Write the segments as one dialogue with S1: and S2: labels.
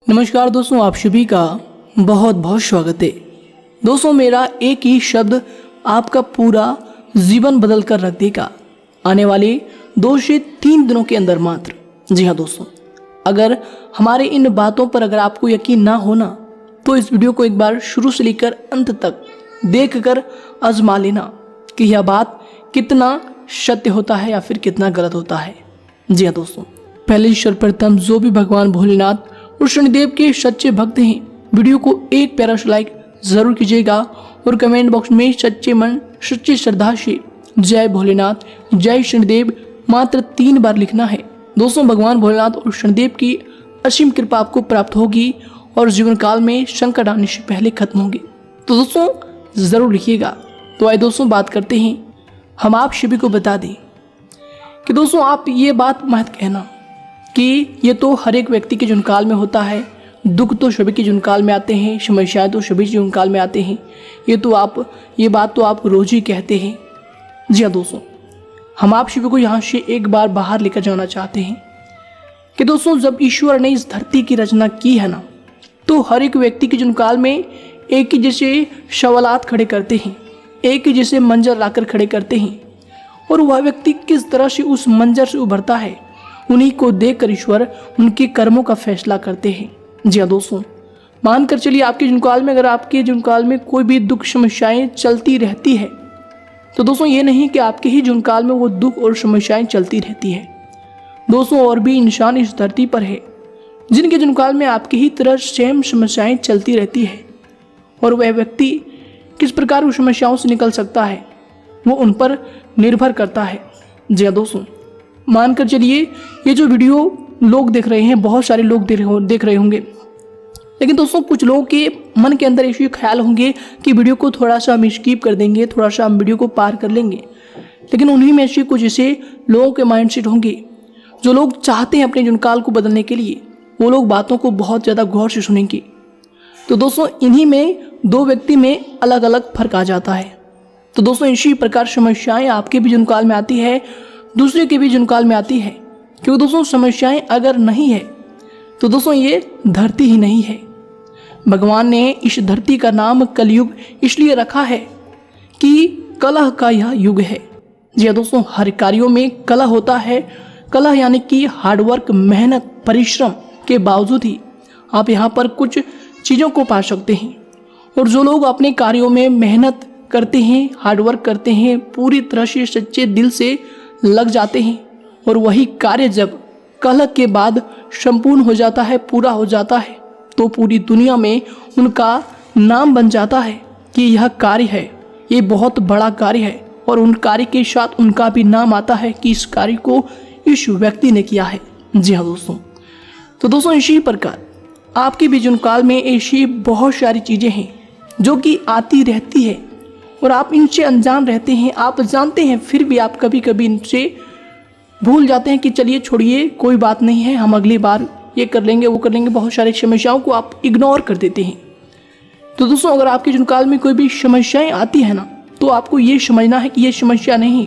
S1: नमस्कार दोस्तों, आप सभी का बहुत बहुत स्वागत है। दोस्तों, मेरा एक ही शब्द आपका पूरा जीवन बदल कर रख देगा आने वाले 2 से 3 दिनों के अंदर मात्र। जी हाँ दोस्तों, अगर हमारे इन बातों पर अगर आपको यकीन ना होना तो इस वीडियो को एक बार शुरू से लेकर अंत तक देख कर आजमा लेना कि यह बात कितना सत्य होता है या फिर कितना गलत होता है। जी हाँ दोस्तों, पहले सर्वप्रथम जो भी भगवान भोलेनाथ और शनिदेव के सच्चे भक्त हैं, वीडियो को एक प्यारा सा लाइक जरूर कीजिएगा और कमेंट बॉक्स में सच्चे मन सच्ची श्रद्धा से जय भोलेनाथ जय शनिदेव मात्र 3 बार लिखना है। दोस्तों, भगवान भोलेनाथ और शनिदेव की असीम कृपा आपको प्राप्त होगी और जीवन काल में संकट आने से पहले खत्म होंगे। तो दोस्तों जरूर लिखिएगा। तो आइए दोस्तों बात करते हैं। हम आप सभी को बता दें कि दोस्तों आप ये बात मत कहना कि ये तो हर एक व्यक्ति के जीवन काल में होता है, दुख तो सभी के जीवन काल में आते हैं, समस्याएं तो सभी जीवन काल में आते हैं, ये बात तो आप रोज ही कहते हैं। जी हाँ दोस्तों, हम आप सभी को यहाँ से एक बार बाहर लेकर जाना चाहते हैं कि दोस्तों जब ईश्वर ने इस धरती की रचना की है ना, तो हर एक व्यक्ति के जीवन काल में एक ही जैसे सवालात खड़े करते हैं, एक ही जैसे मंजर लाकर खड़े करते हैं, और वह व्यक्ति किस तरह से उस मंजर से उभरता है उन्हीं को देखकर ईश्वर उनके कर्मों का फैसला करते हैं। जी हाँ दोस्तों, मानकर चलिए आपके जीवन काल में अगर आपके जीवन काल में कोई भी दुख समस्याएं चलती रहती है तो दोस्तों ये नहीं कि आपके ही जीवन काल में वो दुख और समस्याएं चलती रहती है। दोस्तों और भी इंसान इस धरती पर है जिनके जीवन काल में आपकी ही तरह सेम समस्याएं चलती रहती है, और वह व्यक्ति किस प्रकार उस समस्याओं से निकल सकता है वो उन पर निर्भर करता है। जी हाँ दोस्तों, मानकर चलिए ये जो वीडियो लोग देख रहे हैं, बहुत सारे लोग देख रहे होंगे, लेकिन दोस्तों कुछ लोगों के मन के अंदर ऐसे ख्याल होंगे कि वीडियो को थोड़ा सा हम स्किप कर देंगे, थोड़ा सा हम वीडियो को पार कर लेंगे। लेकिन उन्हीं में ऐसे कुछ ऐसे लोगों के माइंडसेट होंगे जो लोग चाहते हैं अपने जीवन काल को बदलने के लिए, वो लोग बातों को बहुत ज़्यादा गौर से सुनेंगे। तो दोस्तों इन्हीं में 2 व्यक्ति में अलग अलग फर्क आ जाता है। तो दोस्तों इसी प्रकार समस्याएं आपके भी जीवन काल में आती है, दूसरे के भी जीवन काल में आती है, क्योंकि दोस्तों समस्याएं अगर नहीं है तो दोस्तों ये धरती ही नहीं है। भगवान ने इस धरती का नाम कलयुग इसलिए रखा है कि कलह का यह युग है। जी दोस्तों, हर कार्यों में कलह होता है। कलह यानी कि हार्डवर्क, मेहनत, परिश्रम के बावजूद ही आप यहाँ पर कुछ चीज़ों को पा सकते हैं। और जो लोग अपने कार्यों में मेहनत करते हैं, हार्डवर्क करते हैं, पूरी तरह से सच्चे दिल से लग जाते हैं, और वही कार्य जब कलह के बाद संपूर्ण हो जाता है, पूरा हो जाता है, तो पूरी दुनिया में उनका नाम बन जाता है कि यह कार्य है, ये बहुत बड़ा कार्य है, और उन कार्य के साथ उनका भी नाम आता है कि इस कार्य को इस व्यक्ति ने किया है। जी हाँ दोस्तों, तो दोस्तों इसी प्रकार आपके भी जीवन काल में ऐसी बहुत सारी चीज़ें हैं जो कि आती रहती है और आप इनसे अनजान रहते हैं। आप जानते हैं फिर भी आप कभी कभी इनसे भूल जाते हैं कि चलिए छोड़िए, कोई बात नहीं है, हम अगली बार ये कर लेंगे, वो कर लेंगे। बहुत सारी समस्याओं को आप इग्नोर कर देते हैं। तो दोस्तों अगर आपके जीवन काल में कोई भी समस्याएं आती है ना, तो आपको ये समझना है कि ये समस्या नहीं,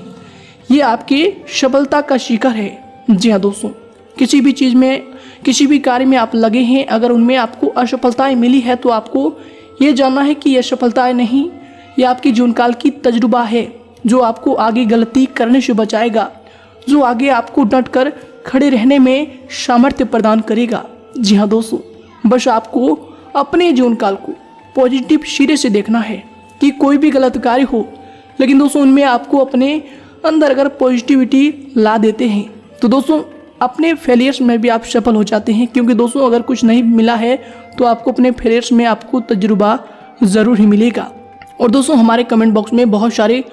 S1: ये आपके सफलता का शिखर है। जी हाँ दोस्तों, किसी भी चीज़ में, किसी भी कार्य में आप लगे हैं, अगर उनमें आपको असफलताएँ मिली है तो आपको ये जानना है कि ये असफलताएँ नहीं, ये आपकी जीवन काल की तजुर्बा है जो आपको आगे गलती करने से बचाएगा, जो आगे आपको डट कर खड़े रहने में सामर्थ्य प्रदान करेगा। जी हाँ दोस्तों, बस आपको अपने जीवन काल को पॉजिटिव सिरे से देखना है कि कोई भी गलत कार्य हो, लेकिन दोस्तों उनमें आपको अपने अंदर अगर पॉजिटिविटी ला देते हैं तो दोस्तों अपने फेलियर्स में भी आप सफल हो जाते हैं। क्योंकि दोस्तों अगर कुछ नहीं मिला है तो आपको अपने फेलियर्स में आपको तजुर्बा ज़रूर ही मिलेगा। और दोस्तों हमारे कमेंट बॉक्स में बहुत सारे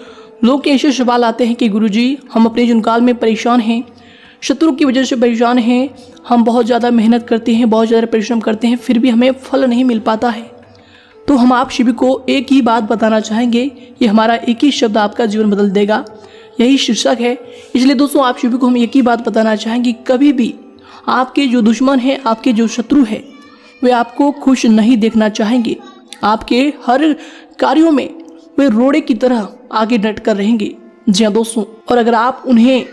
S1: लोग के ऐसे सवाल आते हैं कि गुरुजी हम अपने जीवन काल में परेशान हैं, शत्रु की वजह से परेशान हैं, हम बहुत ज़्यादा मेहनत करते हैं, बहुत ज़्यादा परिश्रम करते हैं, फिर भी हमें फल नहीं मिल पाता है। तो हम आप सभी को एक ही बात बताना चाहेंगे, ये हमारा एक ही शब्द आपका जीवन बदल देगा, यही शीर्षक है। इसलिए दोस्तों आप सभी को हम एक ही बात बताना चाहेंगे, कभी भी आपके जो दुश्मन हैं, आपके जो शत्रु हैं, वे आपको खुश नहीं देखना चाहेंगे। आपके हर कार्यों में वे रोड़े की तरह आगे डट कर रहेंगे। जी हाँ दोस्तों, और अगर आप उन्हें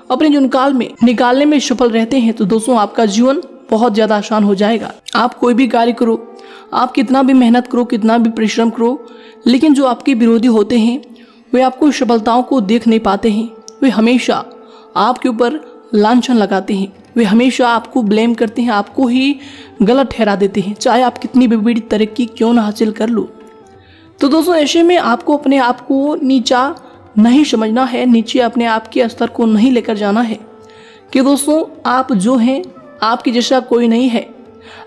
S1: अपने जीवन काल में निकालने में सफल रहते हैं तो दोस्तों आपका जीवन बहुत ज़्यादा आसान हो जाएगा। आप कोई भी कार्य करो, आप कितना भी मेहनत करो, कितना भी परिश्रम करो, लेकिन जो आपके विरोधी होते हैं वे आपको सफलताओं को देख नहीं पाते हैं। वे हमेशा आपके ऊपर लांछन लगाते हैं, वे हमेशा आपको ब्लेम करते हैं, आपको ही गलत ठहरा देते हैं, चाहे आप कितनी भी बड़ी तरक्की क्यों ना हासिल कर लो। तो दोस्तों ऐसे में आपको अपने आप को नीचा नहीं समझना है, नीचे अपने आप के स्तर को नहीं लेकर जाना है कि दोस्तों आप जो हैं आपके जैसा कोई नहीं है।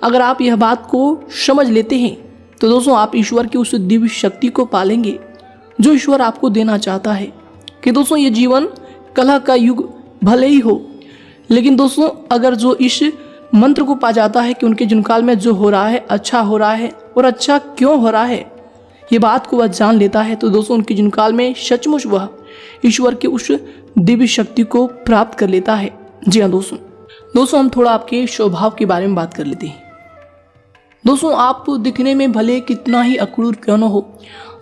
S1: अगर आप यह बात को समझ लेते हैं तो दोस्तों आप ईश्वर की उस दिव्य शक्ति को पालेंगे जो ईश्वर आपको देना चाहता है। कि दोस्तों ये जीवन कलह का युग भले ही हो, लेकिन दोस्तों अगर जो इस मंत्र को पा जाता है कि उनके जीवनकाल में जो हो रहा है अच्छा हो रहा है और अच्छा क्यों हो रहा है ये बात को वह जान लेता है, तो दोस्तों उनके जीवनकाल में सचमुच वह ईश्वर के उस दिव्य शक्ति को प्राप्त कर लेता है। जी हाँ दोस्तों हम थोड़ा आपके स्वभाव के बारे में बात कर लेते हैं। दोस्तों आप दिखने में भले कितना ही अक्रूर क्यों न हो,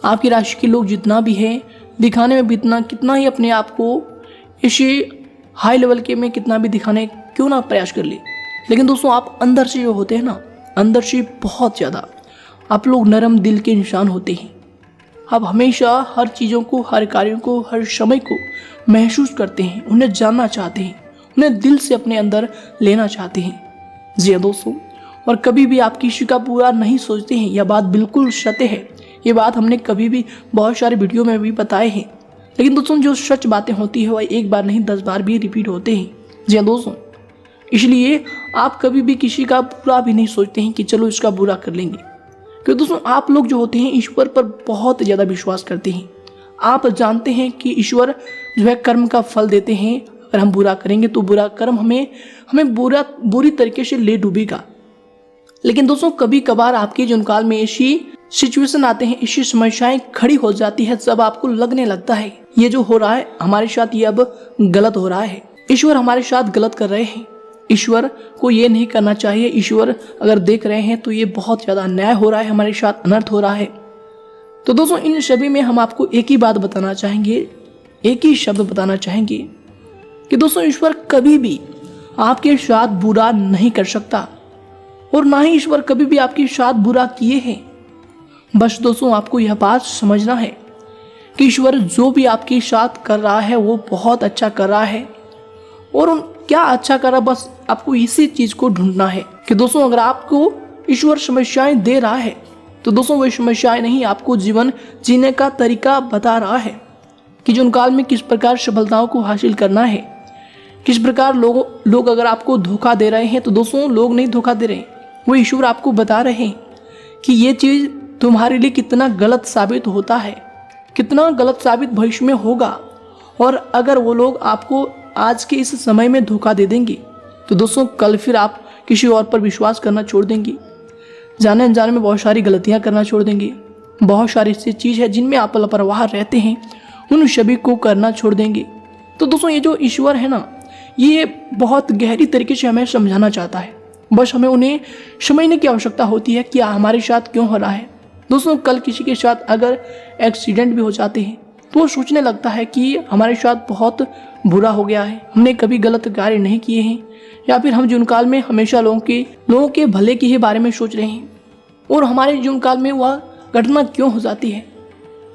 S1: आपकी राशि के लोग जितना भी है दिखाने में भी कितना ही अपने आप को इसी हाई लेवल के में कितना भी दिखाने क्यों ना प्रयास कर ले, लेकिन दोस्तों आप अंदर से जो होते हैं ना, अंदर से बहुत ज़्यादा आप लोग नरम दिल के इंसान होते हैं। आप हमेशा हर चीज़ों को, हर कार्यों को, हर समय को महसूस करते हैं, उन्हें जानना चाहते हैं, उन्हें दिल से अपने अंदर लेना चाहते हैं। जी हाँ दोस्तों, और कभी भी आप किसी का बुरा नहीं सोचते हैं, यह बात बिल्कुल सत्य है। ये बात हमने कभी भी बहुत सारे वीडियो में भी बताए हैं, लेकिन दोस्तों जो सच बातें होती है वह एक बार नहीं 10 बार भी रिपीट होते हैं। जी हाँ दोस्तों, इसलिए आप कभी भी किसी का बुरा भी नहीं सोचते हैं कि चलो इसका बुरा कर लेंगे, क्योंकि दोस्तों आप लोग जो होते हैं ईश्वर पर बहुत ज़्यादा विश्वास करते हैं। आप जानते हैं कि ईश्वर जो है कर्म का फल देते हैं, अगर हम बुरा करेंगे तो बुरा कर्म हमें बुरी तरीके से ले डूबेगा। लेकिन दोस्तों कभी कभार आपके जीवनकाल में ऐसी सिचुएशन आते हैं, ऐसी समस्याएं खड़ी हो जाती है, जब आपको लगने लगता है ये जो हो रहा है हमारे साथ ये अब गलत हो रहा है, ईश्वर हमारे साथ गलत कर रहे हैं, ईश्वर को ये नहीं करना चाहिए, ईश्वर अगर देख रहे हैं तो ये बहुत ज़्यादा अन्याय हो रहा है, हमारे साथ अनर्थ हो रहा है। तो दोस्तों इन सभी में हम आपको एक ही बात बताना चाहेंगे, एक ही शब्द बताना चाहेंगे कि दोस्तों ईश्वर कभी भी आपके साथ बुरा नहीं कर सकता और ना ही ईश्वर कभी भी आपके साथ बुरा किए हैं। बस दोस्तों आपको यह बात समझना है कि ईश्वर जो भी आपके साथ कर रहा है वो बहुत अच्छा कर रहा है, और क्या अच्छा कर रहा है बस आपको इसी चीज़ को ढूंढना है कि दोस्तों अगर आपको ईश्वर समस्याएं दे रहा है तो दोस्तों वो समस्याएं नहीं, आपको जीवन जीने का तरीका बता रहा है कि जीवनकाल में किस प्रकार सफलताओं को हासिल करना है, किस प्रकार लोग अगर आपको धोखा दे रहे हैं तो दोस्तों लोग नहीं धोखा दे रहे, वो ईश्वर आपको बता रहे हैं कि ये चीज़ तुम्हारे लिए कितना गलत साबित होता है, कितना गलत साबित भविष्य में होगा। और अगर वो लोग आपको आज के इस समय में धोखा दे देंगे तो दोस्तों कल फिर आप किसी और पर विश्वास करना छोड़ देंगे, जाने अनजाने में बहुत सारी गलतियां करना छोड़ देंगे, बहुत सारी ऐसी चीज़ है जिनमें आप लापरवाह रहते हैं उन सभी को करना छोड़ देंगे। तो दोस्तों ये जो ईश्वर है ना, ये बहुत गहरी तरीके से हमें समझाना चाहता है, बस हमें उन्हें समझने की आवश्यकता होती है कि हमारे साथ क्यों हो रहा है। दोस्तों कल किसी के साथ अगर एक्सीडेंट भी हो जाते हैं तो वो सोचने लगता है कि हमारे साथ बहुत बुरा हो गया है, हमने कभी गलत कार्य नहीं किए हैं, या फिर हम जीवनकाल में हमेशा लोगों के भले के ही बारे में सोच रहे हैं और हमारे जीवनकाल में वह घटना क्यों हो जाती है।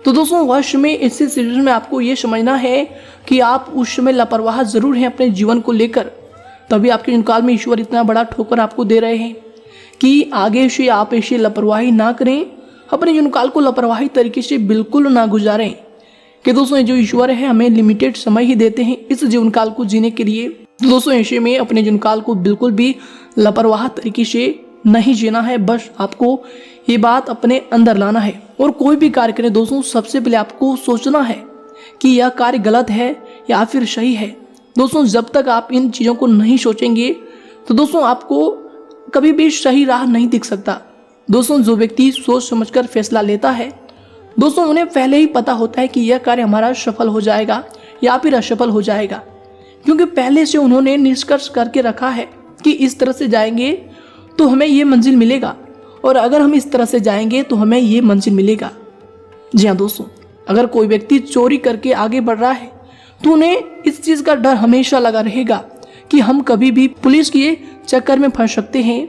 S1: तो दोस्तों वह समय ऐसे सिचुएशन में आपको ये समझना है कि आप उस समय लापरवाह जरूर हैं अपने जीवन को लेकर, तभी आपके जीवनकाल में ईश्वर इतना बड़ा ठोकर आपको दे रहे हैं कि आगे से आप ऐसी लापरवाही ना करें, अपने जीवनकाल को लापरवाही तरीके से बिल्कुल ना गुजारें। कि दोस्तों जो ईश्वर है हमें लिमिटेड समय ही देते हैं इस जीवनकाल को जीने के लिए। तो दोस्तों ऐसे में अपने जीवनकाल को बिल्कुल भी लापरवाह तरीके से नहीं जीना है, बस आपको ये बात अपने अंदर लाना है। और कोई भी कार्य करें दोस्तों सबसे पहले आपको सोचना है कि यह कार्य गलत है या फिर सही है। दोस्तों जब तक आप इन चीज़ों को नहीं सोचेंगे तो दोस्तों आपको कभी भी सही राह नहीं दिख सकता। दोस्तों जो व्यक्ति सोच समझकर फैसला लेता है दोस्तों उन्हें पहले ही पता होता है कि यह कार्य हमारा सफल हो जाएगा या फिर असफल हो जाएगा, क्योंकि पहले से उन्होंने निष्कर्ष करके रखा है कि इस तरह से जाएंगे तो हमें ये मंजिल मिलेगा, और अगर हम इस तरह से जाएंगे तो हमें ये मंजिल मिलेगा। जी हाँ दोस्तों, अगर कोई व्यक्ति चोरी करके आगे बढ़ रहा है तो उन्हें इस चीज़ का डर हमेशा लगा रहेगा कि हम कभी भी पुलिस के चक्कर में फंस सकते हैं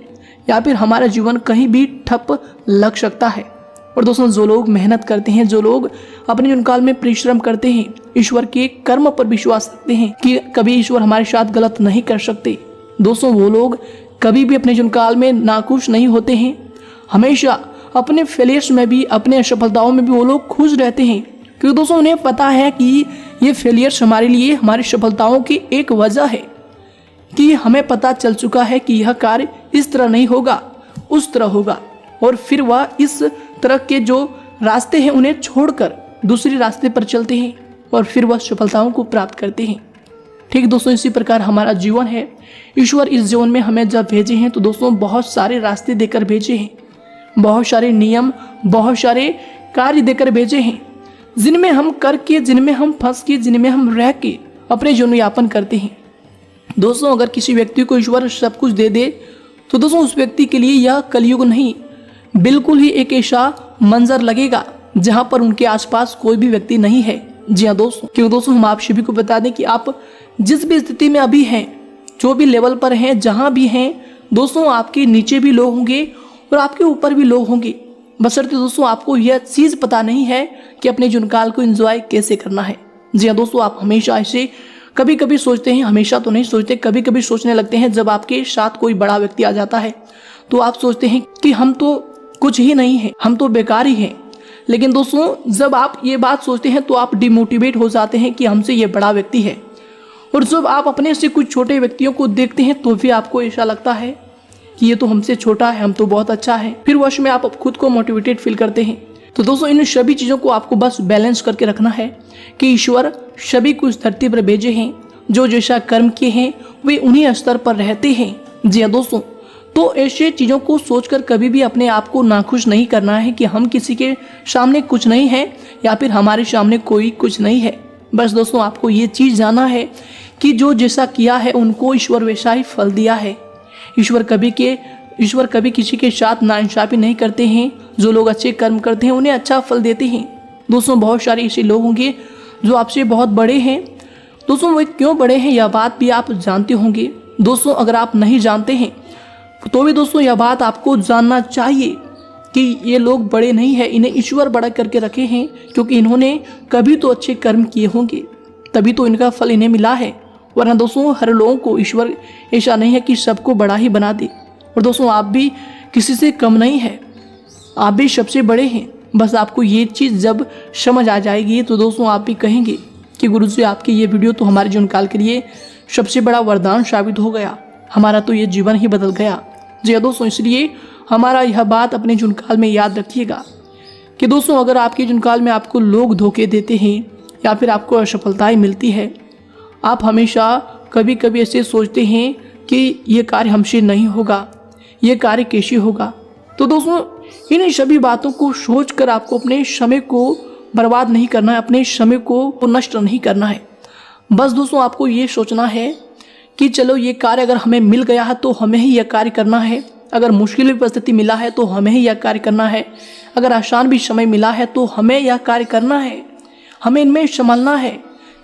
S1: या फिर हमारा जीवन कहीं भी ठप लग सकता है। और दोस्तों, जो लोग मेहनत करते हैं, जो लोग अपने जीवन काल में परिश्रम करते हैं, ईश्वर के कर्म पर विश्वास रखते हैं कि कभी ईश्वर हमारे साथ गलत नहीं कर सकते, दोस्तों वो लोग कभी भी अपने जीवन काल में नाखुश नहीं होते हैं। हमेशा अपने फेलियर्स में भी, अपने असफलताओं में भी वो लोग खुश रहते हैं, क्योंकि दोस्तों उन्हें पता है कि ये फेलियर्स हमारे लिए, हमारी सफलताओं की एक वजह है, कि हमें पता चल चुका है कि यह कार्य इस तरह नहीं होगा, उस तरह होगा, और फिर वह इस तरह के जो रास्ते हैं उन्हें छोड़कर दूसरे रास्ते पर चलते हैं और फिर वह सफलताओं को प्राप्त करते हैं। ठीक दोस्तों, इसी प्रकार हमारा जीवन है। ईश्वर इस जीवन में हमें जब भेजे हैं तो दोस्तों बहुत सारे रास्ते देकर भेजे हैं, बहुत सारे नियम, बहुत सारे कार्य देकर भेजे हैं, जिनमें हम करके, जिनमें हम फंस के, जिनमें हम रह के अपने जीवन यापन करते हैं। दोस्तों, अगर किसी व्यक्ति को ईश्वर सब कुछ दे दे तो दोस्तों उस व्यक्ति के लिए यह कलयुग नहीं, बिल्कुल ही एक ऐसा मंजर लगेगा जहां पर उनके आसपास कोई भी व्यक्ति नहीं है। जी हाँ दोस्तों, क्यों दोस्तों, हम आप सभी को बता दें कि आप जिस भी स्थिति में अभी हैं, जो भी लेवल पर हैं, जहां भी हैं दोस्तों, आपके नीचे भी लोग होंगे और आपके ऊपर भी लोग होंगे, बशर्ते दोस्तों आपको यह चीज़ पता नहीं है कि अपने जीवन काल को एंजॉय कैसे करना है। जी हाँ दोस्तों, आप हमेशा ऐसे कभी कभी सोचते हैं, हमेशा तो नहीं सोचते, कभी कभी सोचने लगते हैं जब आपके साथ कोई बड़ा व्यक्ति आ जाता है तो आप सोचते हैं कि हम तो कुछ ही नहीं है, हम तो बेकार ही हैं। लेकिन दोस्तों, जब आप ये बात सोचते हैं तो आप डिमोटिवेट हो जाते हैं कि हमसे ये बड़ा व्यक्ति है, और जब आप अपने से कुछ छोटे व्यक्तियों को देखते हैं तो भी आपको ऐसा लगता है कि ये तो हमसे छोटा है, हम तो बहुत अच्छा है। फिर वश में आप खुद को मोटिवेटेड फील करते हैं। तो दोस्तों, इन सभी चीज़ों को आपको बस बैलेंस करके रखना है कि ईश्वर सभी को इस धरती पर भेजे हैं, जो जैसा कर्म किए हैं वे उन्हीं स्तर पर रहते हैं। जी हाँ दोस्तों, तो ऐसे चीज़ों को सोचकर कभी भी अपने आप को नाखुश नहीं करना है कि हम किसी के सामने कुछ नहीं है या फिर हमारे सामने कोई कुछ नहीं है। बस दोस्तों, आपको ये चीज़ जानना है कि जो जैसा किया है उनको ईश्वर वैसा ही फल दिया है। ईश्वर कभी किसी के साथ नाइंसाफी नहीं करते हैं। जो लोग अच्छे कर्म करते हैं उन्हें अच्छा फल देते हैं। दोस्तों, बहुत सारे ऐसे लोग होंगे जो आपसे बहुत बड़े हैं। दोस्तों, वे क्यों बड़े हैं यह बात भी आप जानते होंगे। दोस्तों, अगर आप नहीं जानते हैं तो भी दोस्तों यह बात आपको जानना चाहिए कि ये लोग बड़े नहीं है, इन्हें ईश्वर बड़ा करके रखे हैं, क्योंकि इन्होंने कभी तो अच्छे कर्म किए होंगे, तभी तो इनका फल इन्हें मिला है। वरना दोस्तों, हर लोगों को ईश्वर ऐसा नहीं है कि सबको बड़ा ही बना दे। और दोस्तों, आप भी किसी से कम नहीं है, आप भी सबसे बड़े हैं। बस आपको ये चीज़ जब समझ आ जाएगी तो दोस्तों आप भी कहेंगे कि गुरु जी, आपकी ये वीडियो तो हमारे जीवन काल के लिए सबसे बड़ा वरदान साबित हो गया, हमारा तो ये जीवन ही बदल गया। जी हाँ दोस्तों, इसलिए हमारा यह बात अपने जीवन काल में याद रखिएगा कि दोस्तों, अगर आपके जीवन काल में आपको लोग धोखे देते हैं या फिर आपको असफलताएं मिलती है, आप हमेशा कभी कभी ऐसे सोचते हैं कि ये कार्य हमसे नहीं होगा, ये कार्य कैसे होगा। तो दोस्तों, इन सभी बातों को सोचकर आपको अपने समय को बर्बाद नहीं करना है, अपने समय को नष्ट नहीं करना है। बस दोस्तों, आपको ये सोचना है कि चलो ये कार्य अगर हमें मिल गया है तो हमें ही यह कार्य करना है, अगर मुश्किल भी परिस्थिति मिला है तो हमें ही यह कार्य करना है, अगर आसान भी समय मिला है तो हमें यह कार्य करना है, हमें इनमें संभलना है।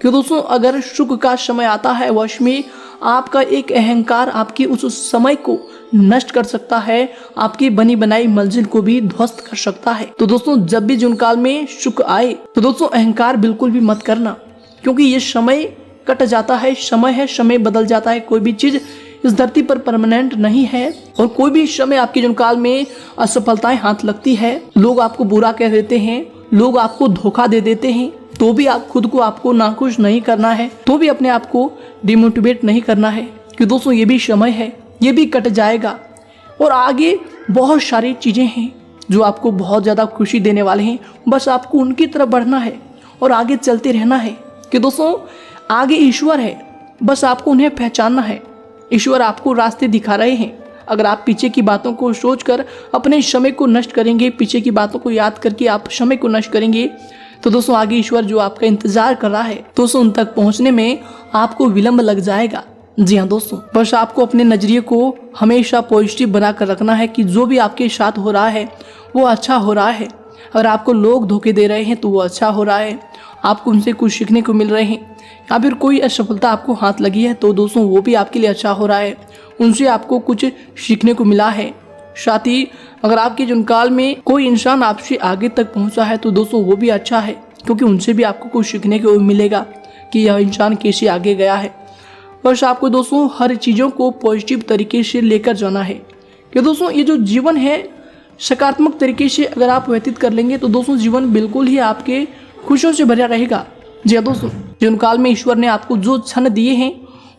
S1: क्यों दोस्तों, अगर सुख का समय आता है वश में आपका एक अहंकार आपकी उस समय को नष्ट कर सकता है, आपकी बनी बनाई मंजिल को भी ध्वस्त कर सकता है। तो दोस्तों, जब भी जीवन काल में सुख आए तो दोस्तों अहंकार बिल्कुल भी मत करना, क्योंकि ये समय कट जाता है, समय है, समय बदल जाता है। कोई भी चीज इस धरती पर परमानेंट नहीं है, और कोई भी समय आपके जीवन काल में असफलताएं हाथ लगती है, लोग आपको बुरा कह देते हैं, लोग आपको धोखा दे देते हैं, तो भी आप खुद को आपको नाखुश नहीं करना है, तो भी अपने आप को डिमोटिवेट नहीं करना है कि दोस्तों ये भी समय है, ये भी कट जाएगा, और आगे बहुत सारी चीज़ें हैं जो आपको बहुत ज़्यादा खुशी देने वाले हैं। बस आपको उनकी तरफ बढ़ना है और आगे चलते रहना है कि दोस्तों आगे ईश्वर है, बस आपको उन्हें पहचानना है। ईश्वर आपको रास्ते दिखा रहे हैं। अगर आप पीछे की बातों को सोचकर अपने समय को नष्ट करेंगे, पीछे की बातों को याद करके आप समय को नष्ट करेंगे, तो दोस्तों आगे ईश्वर जो आपका इंतजार कर रहा है दोस्तों उन तक पहुंचने में आपको विलंब लग जाएगा। जी हाँ दोस्तों, बस आपको अपने नजरिए को हमेशा पॉजिटिव बनाकर रखना है कि जो भी आपके साथ हो रहा है वो अच्छा हो रहा है। अगर आपको लोग धोखे दे रहे हैं तो वो अच्छा हो रहा है, आपको उनसे कुछ सीखने को मिल रहे हैं, या फिर कोई असफलता आपको हाथ लगी है तो दोस्तों वो भी आपके लिए अच्छा हो रहा है, उनसे आपको कुछ सीखने को मिला है। साथ ही अगर आपके जीवन काल में कोई इंसान आपसे आगे तक पहुंचा है तो दोस्तों वो भी अच्छा है, क्योंकि उनसे भी आपको कुछ सीखने को मिलेगा कि यह इंसान कैसे आगे गया है। बस आपको दोस्तों हर चीज़ों को पॉजिटिव तरीके से लेकर जाना है कि दोस्तों ये जो जीवन है सकारात्मक तरीके से अगर आप व्यतीत कर लेंगे तो दोस्तों जीवन बिल्कुल ही आपके खुशियों से भरा रहेगा। जी हाँ दोस्तों, जीवन काल में ईश्वर ने आपको जो क्षण दिए हैं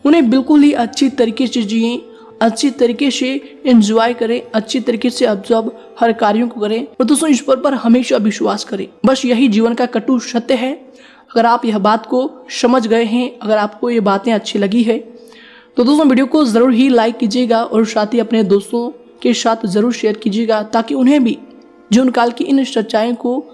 S1: उन्हें बिल्कुल ही अच्छी तरीके से जिए, अच्छी तरीके से एंजॉय करें, अच्छी तरीके से ऑब्जर्व हर कार्यों को करें और दोस्तों ईश्वर पर हमेशा विश्वास करें। बस यही जीवन का कटु सत्य है। अगर आप यह बात को समझ गए हैं, अगर आपको ये बातें अच्छी लगी है तो दोस्तों वीडियो को ज़रूर ही लाइक कीजिएगा और साथ ही अपने दोस्तों के साथ ज़रूर शेयर कीजिएगा, ताकि उन्हें भी जीवन काल की इन सच्चाइयों को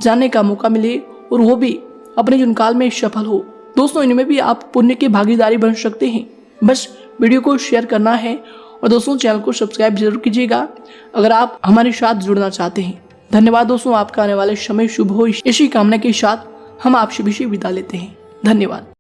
S1: जानने का मौका मिले और वो भी अपने जीवन काल में सफल हो। दोस्तों इनमें भी आप पुण्य की भागीदारी बन सकते हैं। बस वीडियो को शेयर करना है और दोस्तों चैनल को सब्सक्राइब जरूर कीजिएगा अगर आप हमारे साथ जुड़ना चाहते हैं। धन्यवाद दोस्तों, आपका आने वाले समय शुभ हो, इसी कामना के साथ हम आपसे भी विदा लेते हैं। धन्यवाद।